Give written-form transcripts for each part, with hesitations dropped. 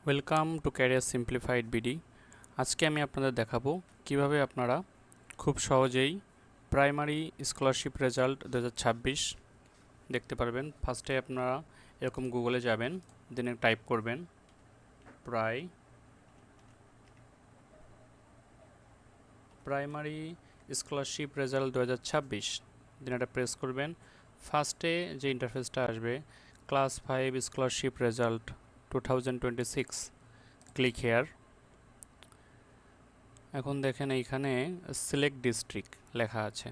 Welcome to career simplified BD. আজকে আমি আপনাদের দেখাবো কিভাবে আপনারা খুব সহজেই প্রাইমারি স্কলারশিপ রেজাল্ট 2026 দেখতে পারবেন। ফার্স্টে আপনারা এরকম গুগলে যাবেন, দেন টাইপ করবেন প্রাইমারি স্কলারশিপ রেজাল্ট 2026, দেন এটা প্রেস করবেন। ফার্স্টে যে ইন্টারফেসটা আসবে, class 5 scholarship result 2026, click here. এখন দেখেন এইখানে সিলেক্ট ডিস্ট্রিক্ট লেখা আছে।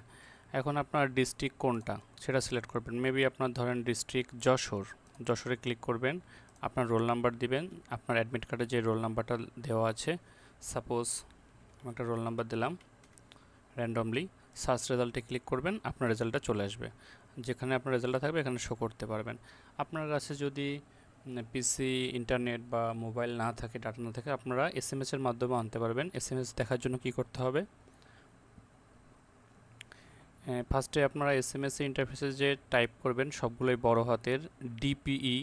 এখন আপনার ডিস্ট্রিক্ট কোনটা সেটা সিলেক্ট করবেন। মেবি আপনার ধরেন ডিস্ট্রিক্ট যশোরে ক্লিক করবেন। আপনার রোল নাম্বার দিবেন, আপনার অ্যাডমিট কার্ডে যে রোল নাম্বারটা দেওয়া আছে। সাপোজ আমি একটা রোল নাম্বার দিলাম র্যান্ডমলি। সার্চ রেজাল্টে ক্লিক করবেন, আপনার রেজাল্টটা চলে আসবে। যেখানে আপনার রেজাল্টটা থাকবে এখানে শো করতে পারবেন। আপনার কাছে যদি পিসি, ইন্টারনেট বা মোবাইল না থাকে, ডাটা না থাকে, আপনারা এসএমএস-এর মাধ্যমে আনতে পারবেন। এসএমএস দেখার জন্য কি করতে হবে? ফার্স্টে আপনারা এসএমএস ইন্টারফেসে যে টাইপ করবেন সবগুলোই বড় হাতের ডিপিই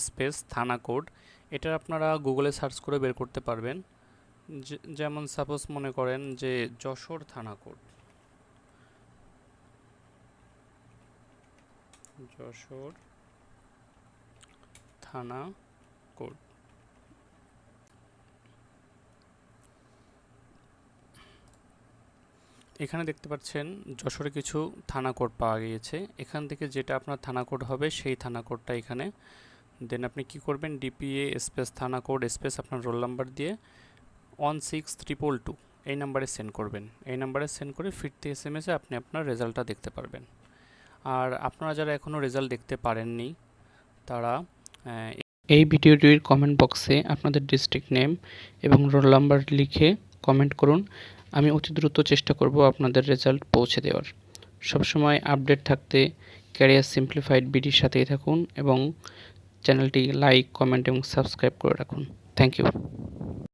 স্পেস থানা কোড। এটা আপনারা গুগলে সার্চ করে বের করতে পারবেন। যেমন সাপোজ মনে করেন যে যশোর থানা কোড, যশোর থানা কোড। এখানে দেখতে পাচ্ছেন যশোরে কিছু থানা কোড পাওয়া গিয়েছে। এখান থেকে যেটা আপনার থানা কোড হবে সেই থানা কোডটা এখানে, দেন আপনি কি করবেন, ডিপিএ স্পেস থানা কোড স্পেস আপনার রোল নাম্বার দিয়ে 16322 এই নাম্বারে সেন্ড করবেন। এই নাম্বারে সেন্ড করে ফিরতি এসএমএসে আপনি আপনার রেজাল্টটা দেখতে পারবেন। আর আপনারা যারা এখনও রেজাল্ট দেখতে পারেননি তারা এই ভিডিওটির কমেন্ট বক্সে আপনাদের ডিস্ট্রিক্ট নেম এবং রোল নাম্বার লিখে কমেন্ট করুন। আমি অতি দ্রুত চেষ্টা করব আপনাদের রেজাল্ট পৌঁছে দেওয়ার। সবসময় আপডেট থাকতে ক্যারিয়ার সিম্পলিফাইড বিডির সাথেই থাকুন এবং চ্যানেলটি লাইক, কমেন্ট এবং সাবস্ক্রাইব করে রাখুন। Thank you.